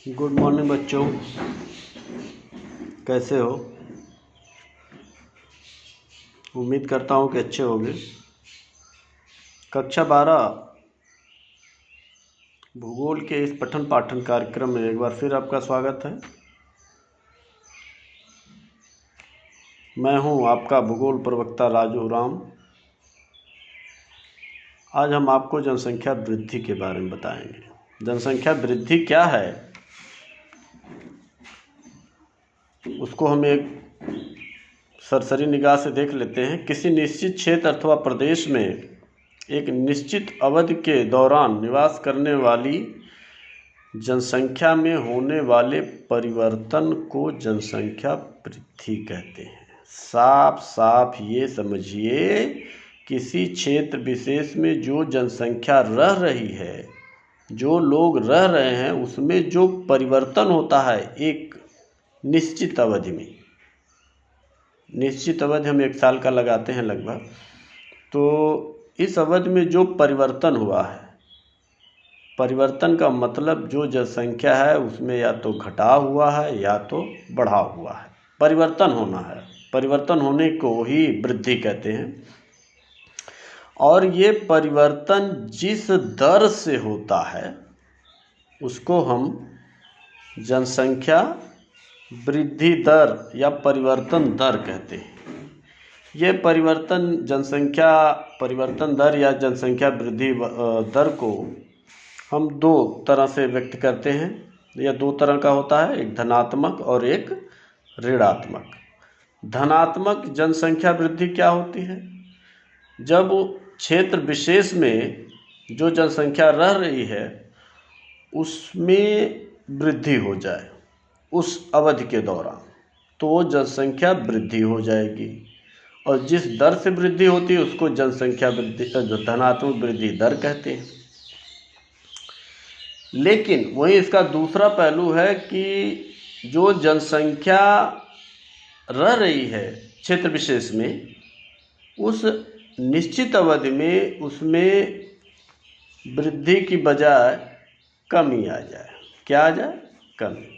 Good morning बच्चों, कैसे हो? उम्मीद करता हूँ कि अच्छे होंगे। कक्षा 12 भूगोल के इस पठन पाठन कार्यक्रम में एक बार फिर आपका स्वागत है। मैं हूँ आपका भूगोल प्रवक्ता राजू राम। आज हम आपको जनसंख्या वृद्धि के बारे में बताएंगे। जनसंख्या वृद्धि क्या है, उसको हम एक सरसरी निगाह से देख लेते हैं। किसी निश्चित क्षेत्र अथवा प्रदेश में एक निश्चित अवधि के दौरान निवास करने वाली जनसंख्या में होने वाले परिवर्तन को जनसंख्या वृद्धि कहते हैं। साफ साफ ये समझिए, किसी क्षेत्र विशेष में जो जनसंख्या रह रही है, जो लोग रह रहे हैं, उसमें जो परिवर्तन होता है एक निश्चित अवधि में। निश्चित अवधि हम 1 साल का लगाते हैं लगभग। तो इस अवधि में जो परिवर्तन हुआ है, परिवर्तन का मतलब जो जनसंख्या है उसमें या तो घटाव हुआ है या तो बढ़ाव हुआ है। परिवर्तन होना है, परिवर्तन होने को ही वृद्धि कहते हैं। और ये परिवर्तन जिस दर से होता है उसको हम जनसंख्या वृद्धि दर या परिवर्तन दर कहते हैं। ये जनसंख्या परिवर्तन दर या जनसंख्या वृद्धि दर को हम 2 तरह से व्यक्त करते हैं। यह 2 तरह का होता है, एक धनात्मक और एक ऋणात्मक। धनात्मक जनसंख्या वृद्धि क्या होती है? जब क्षेत्र विशेष में जो जनसंख्या रह रही है उसमें वृद्धि हो जाए उस अवधि के दौरान, तो जनसंख्या वृद्धि हो जाएगी। और जिस दर से वृद्धि होती है उसको जनसंख्या वृद्धि धनात्मक वृद्धि दर कहते हैं। लेकिन वहीं इसका दूसरा पहलू है कि जो जनसंख्या रह रही है क्षेत्र विशेष में, उस निश्चित अवधि में उसमें वृद्धि की बजाय कमी आ जाए। क्या आ जाए? कमी।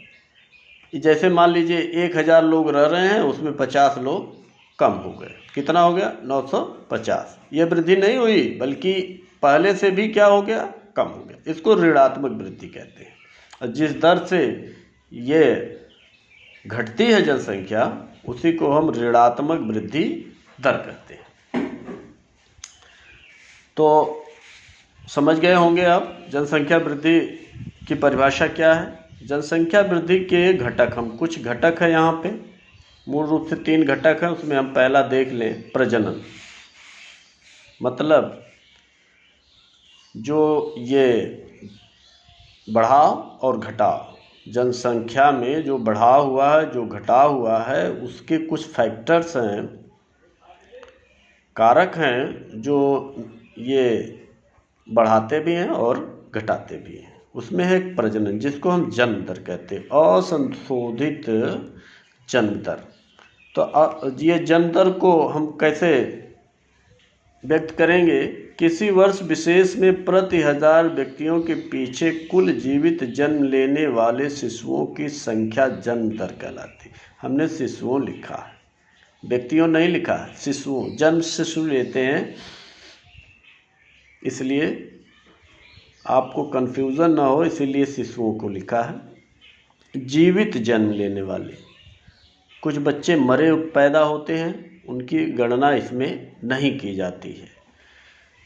जैसे मान लीजिए 1000 लोग रह रहे हैं, उसमें 50 लोग कम हो गए। कितना हो गया? 950। ये वृद्धि नहीं हुई, बल्कि पहले से भी क्या हो गया? कम हो गया। इसको ऋणात्मक वृद्धि कहते हैं। और जिस दर से ये घटती है जनसंख्या, उसी को हम ऋणात्मक वृद्धि दर कहते हैं। तो समझ गए होंगे आप जनसंख्या वृद्धि की परिभाषा क्या है। जनसंख्या वृद्धि के घटक, हम कुछ घटक है यहाँ पे, मूल रूप से 3 घटक है। उसमें हम पहला देख लें, प्रजनन। मतलब जो ये बढ़ाव और घटाव, जनसंख्या में जो बढ़ाव हुआ है, जो घटाव हुआ है, उसके कुछ फैक्टर्स हैं, कारक हैं, जो ये बढ़ाते भी हैं और घटाते भी हैं। उसमें है एक प्रजनन, जिसको हम जन्म दर कहते हैं, असंशोधित जन्म दर। तो ये जन्म दर को हम कैसे व्यक्त करेंगे? किसी वर्ष विशेष में प्रति 1000 व्यक्तियों के पीछे कुल जीवित जन्म लेने वाले शिशुओं की संख्या जन्म दर कहलाती है। हमने शिशुओं लिखा है, व्यक्तियों नहीं लिखा है, शिशुओं। जन्म शिशु लेते हैं, इसलिए आपको कन्फ्यूज़न ना हो, इसीलिए शिशुओं को लिखा है। जीवित जन्म लेने वाले, कुछ बच्चे मरे पैदा होते हैं, उनकी गणना इसमें नहीं की जाती है।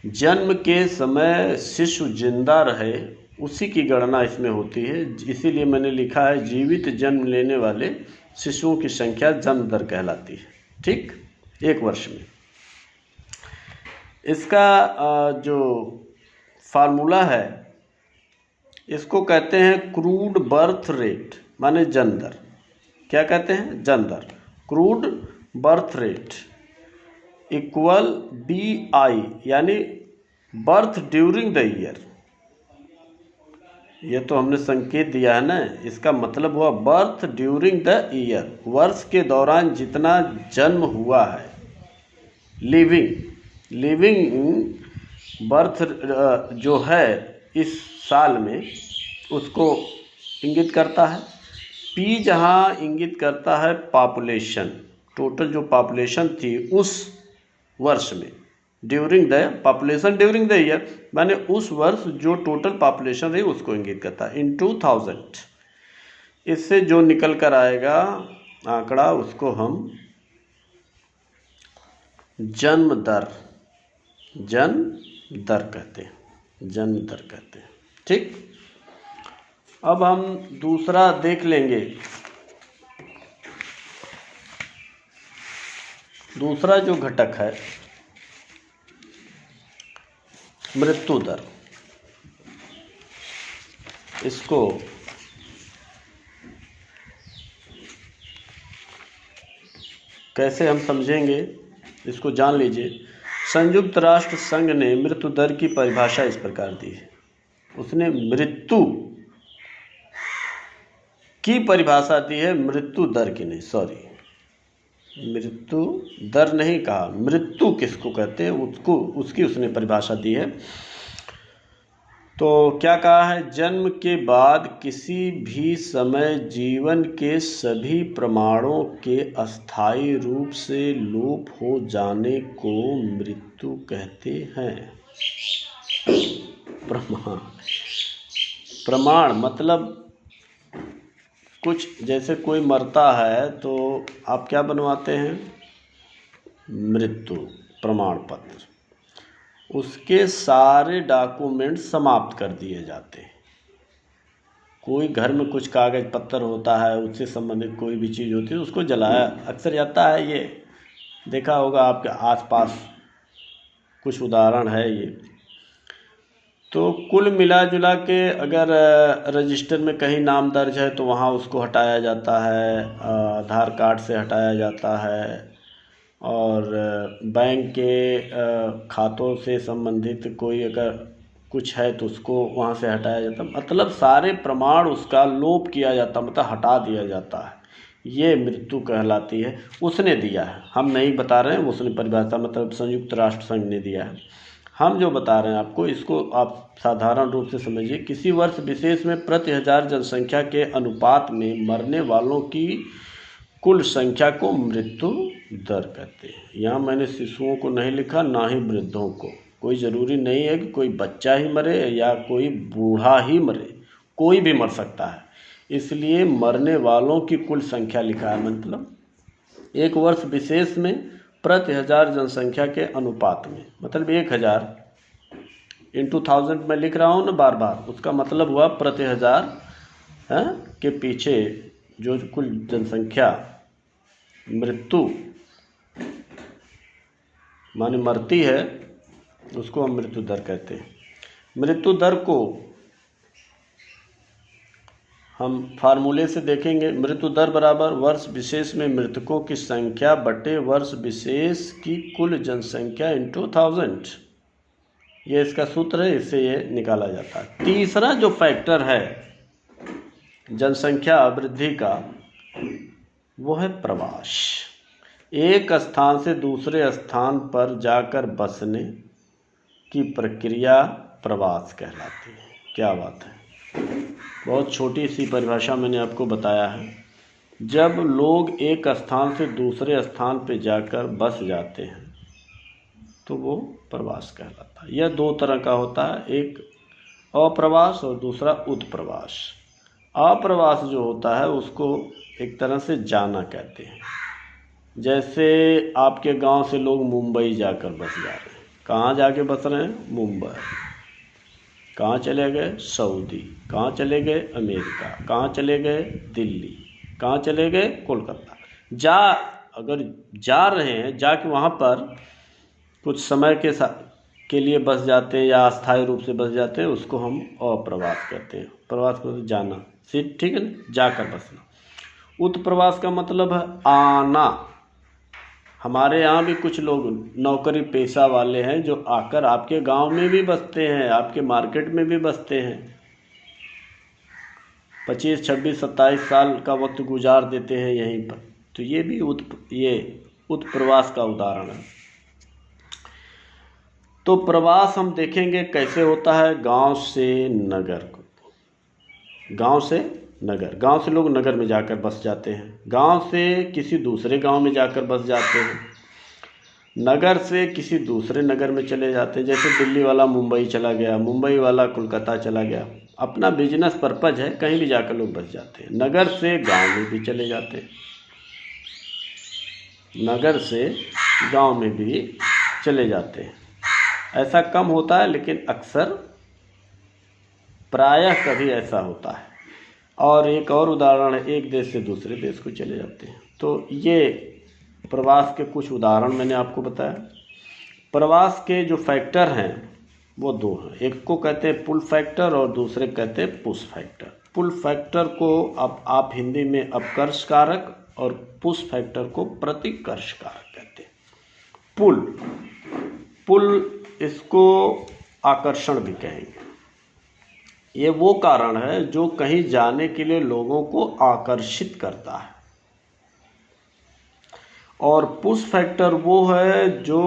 जन्म के समय शिशु जिंदा रहे, उसी की गणना इसमें होती है। इसीलिए मैंने लिखा है जीवित जन्म लेने वाले शिशुओं की संख्या जन्म दर कहलाती है। ठीक, 1 वर्ष में। इसका जो फार्मूला है, इसको कहते हैं क्रूड बर्थ रेट, माने जन्म दर। क्या कहते हैं? जन्म दर। Crude birth rate equal BI, यानी बर्थ ड्यूरिंग द ईयर। ये तो हमने संकेत दिया है ना, इसका मतलब हुआ बर्थ ड्यूरिंग द ईयर, वर्ष के दौरान जितना जन्म हुआ है। लिविंग बर्थ जो है इस साल में, उसको इंगित करता है। पी जहाँ इंगित करता है पॉपुलेशन, टोटल जो पॉपुलेशन थी उस वर्ष में, during the population during the year, माने उस वर्ष जो टोटल पॉपुलेशन रही उसको इंगित करता है। इन 2000 इससे जो निकल कर आएगा आंकड़ा उसको हम जन्म दर कहते हैं। ठीक, अब हम दूसरा देख लेंगे। दूसरा जो घटक है मृत्यु दर, इसको कैसे हम समझेंगे, इसको जान लीजिए। संयुक्त राष्ट्र संघ ने मृत्यु दर की परिभाषा इस प्रकार दी है। उसने मृत्यु की परिभाषा दी है, मृत्यु दर की नहीं, सॉरी, मृत्यु दर नहीं कहा, मृत्यु किसको कहते हैं उसकी उसने परिभाषा दी है। तो क्या कहा है, जन्म के बाद किसी भी समय जीवन के सभी प्रमाणों के अस्थायी रूप से लोप हो जाने को मृत्यु कहते हैं। प्रमाण मतलब कुछ, जैसे कोई मरता है तो आप क्या बनवाते हैं, मृत्यु प्रमाण पत्र, उसके सारे डॉक्यूमेंट समाप्त कर दिए जाते हैं। कोई घर में कुछ कागज पत्तर होता है, उससे संबंधित कोई भी चीज़ होती है उसको जलाया अक्सर जाता है। ये देखा होगा आपके आसपास, कुछ उदाहरण है ये। तो कुल मिला जुला के अगर रजिस्टर में कहीं नाम दर्ज है तो वहाँ उसको हटाया जाता है, आधार कार्ड से हटाया जाता है, और बैंक के खातों से संबंधित कोई अगर कुछ है तो उसको वहाँ से हटाया जाता, मतलब सारे प्रमाण उसका लोप किया जाता, मतलब हटा दिया जाता है। ये मृत्यु कहलाती है। उसने दिया है, हम नहीं बता रहे हैं, उसने परिभाषा मतलब संयुक्त राष्ट्र संघ ने दिया है। हम जो बता रहे हैं आपको, इसको आप साधारण रूप से समझिए। किसी वर्ष विशेष में प्रति हजार जनसंख्या के अनुपात में मरने वालों की कुल संख्या को मृत्यु दर कहते हैं। यहाँ मैंने शिशुओं को नहीं लिखा, ना ही वृद्धों को। कोई ज़रूरी नहीं है कि कोई बच्चा ही मरे या कोई बूढ़ा ही मरे, कोई भी मर सकता है, इसलिए मरने वालों की कुल संख्या लिखा है। मतलब एक वर्ष विशेष में प्रति हजार जनसंख्या के अनुपात में, मतलब 1000 इंटू 1000 में लिख रहा हूँ ना बार बार, उसका मतलब हुआ प्रति हजार के पीछे जो कुल जनसंख्या मृत्यु माने मरती है उसको हम मृत्यु दर कहते हैं। मृत्यु दर को हम फार्मूले से देखेंगे। मृत्यु दर बराबर वर्ष विशेष में मृतकों की संख्या बटे वर्ष विशेष की कुल जनसंख्या इंटू 1000। ये इसका सूत्र है, इससे ये निकाला जाता है। तीसरा जो फैक्टर है जनसंख्या वृद्धि का, वो है प्रवास। एक स्थान से दूसरे स्थान पर जाकर बसने की प्रक्रिया प्रवास कहलाती है। क्या बात है, बहुत छोटी सी परिभाषा मैंने आपको बताया है। जब लोग एक स्थान से दूसरे स्थान पर जाकर बस जाते हैं तो वो प्रवास कहलाता है। यह दो तरह का होता है, एक अप्रवास और दूसरा उत्प्रवास। अप्रवास जो होता है उसको एक तरह से जाना कहते हैं। जैसे आपके गांव से लोग मुंबई जाकर बस जा रहे हैं। कहाँ जाके बस रहे हैं? मुंबई। कहाँ चले गए? सऊदी। कहाँ चले गए? अमेरिका। कहाँ चले गए? दिल्ली। कहाँ चले गए? कोलकाता। अगर जा रहे हैं, जाके वहाँ पर कुछ समय के लिए बस जाते हैं या अस्थायी रूप से बस जाते हैं, उसको हम अप्रवास कहते हैं। प्रवास को जाना, ठीक है ना, जाकर बसना। उत्प्रवास का मतलब है आना। हमारे यहाँ भी कुछ लोग नौकरी पेशा वाले हैं जो आकर आपके गांव में भी बसते हैं, आपके मार्केट में भी बसते हैं, 25, 26, 27 साल का वक्त गुजार देते हैं यहीं पर। तो ये भी उत्प्रवास का उदाहरण है। तो प्रवास हम देखेंगे कैसे होता है। गांव से नगर को, गांव से नगर, गांव से लोग नगर में जाकर बस जाते हैं, गांव से किसी दूसरे गांव में जाकर बस जाते हैं, नगर से किसी दूसरे नगर में चले जाते हैं। जैसे दिल्ली वाला मुंबई चला गया, मुंबई वाला कोलकाता चला गया, अपना बिजनेस पर्पज है, कहीं भी जाकर लोग बस जाते हैं। नगर से गांव में भी चले जाते हैं, नगर से गांव में भी चले जाते हैं। ऐसा कम होता है, लेकिन अक्सर प्रायः कभी ऐसा होता है। और एक और उदाहरण है, एक देश से दूसरे देश को चले जाते हैं। तो ये प्रवास के कुछ उदाहरण मैंने आपको बताया। प्रवास के जो फैक्टर हैं वो दो हैं, एक को कहते हैं पुल फैक्टर और दूसरे कहते हैं पुश फैक्टर। पुल फैक्टर को अब आप हिंदी में अपकर्ष कारक और पुश फैक्टर को प्रतिकर्ष कारक कहते हैं। पुल इसको आकर्षण भी कहेंगे। ये वो कारण है जो कहीं जाने के लिए लोगों को आकर्षित करता है। और पुश फैक्टर वो है जो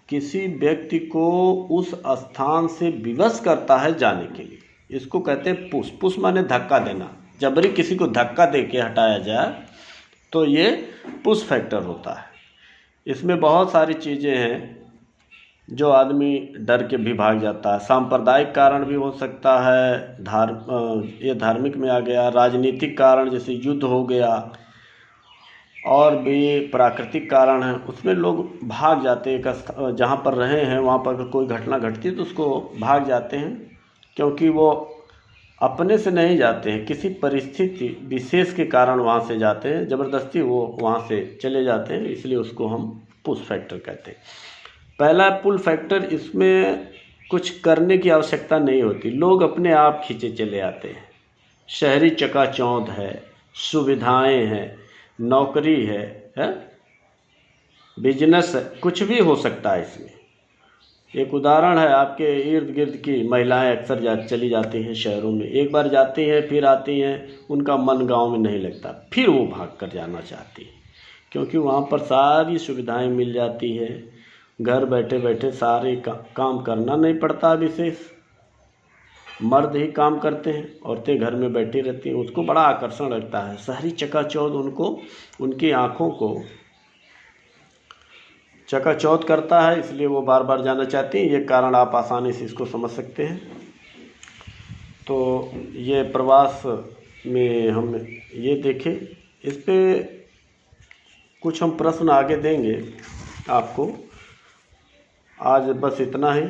किसी व्यक्ति को उस स्थान से विवश करता है जाने के लिए, इसको कहते हैं पुश। पुश माने धक्का देना, जबरी किसी को धक्का दे के हटाया जाए तो ये पुश फैक्टर होता है। इसमें बहुत सारी चीज़ें हैं जो आदमी डर के भी भाग जाता है। सांप्रदायिक कारण भी हो सकता है, ये धार्मिक में आ गया, राजनीतिक कारण जैसे युद्ध हो गया, और भी प्राकृतिक कारण है, उसमें लोग भाग जाते हैं। जहाँ पर रहे हैं वहाँ पर कोई घटना घटती है तो उसको भाग जाते हैं, क्योंकि वो अपने से नहीं जाते हैं, किसी परिस्थिति विशेष के कारण वहाँ से जाते हैं, ज़बरदस्ती वो वहाँ से चले जाते हैं, इसलिए उसको हम पुश फैक्टर कहते हैं। पहला पुल फैक्टर, इसमें कुछ करने की आवश्यकता नहीं होती, लोग अपने आप खींचे चले आते हैं। शहरी चकाचौंध है, सुविधाएं हैं, नौकरी है, बिजनेस है, कुछ भी हो सकता है इसमें। एक उदाहरण है, आपके इर्द गिर्द की महिलाएं अक्सर चली जाती हैं शहरों में, एक बार जाती हैं फिर आती हैं, उनका मन गांव में नहीं लगता, फिर वो भाग कर जाना चाहती हैं, क्योंकि वहाँ पर सारी सुविधाएं मिल जाती है, घर बैठे बैठे सारे काम करना नहीं पड़ता। विशेष मर्द ही काम करते हैं, औरतें घर में बैठी रहती हैं, उसको बड़ा आकर्षण लगता है। शहरी चकाचौंध उनको, उनकी आँखों को चकाचौंध करता है, इसलिए वो बार बार जाना चाहती हैं। ये कारण आप आसानी से इसको समझ सकते हैं। तो ये प्रवास में हम ये देखें, इस पे कुछ हम प्रश्न आगे देंगे आपको। आज बस इतना ही।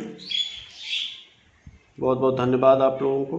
बहुत बहुत धन्यवाद आप लोगों को।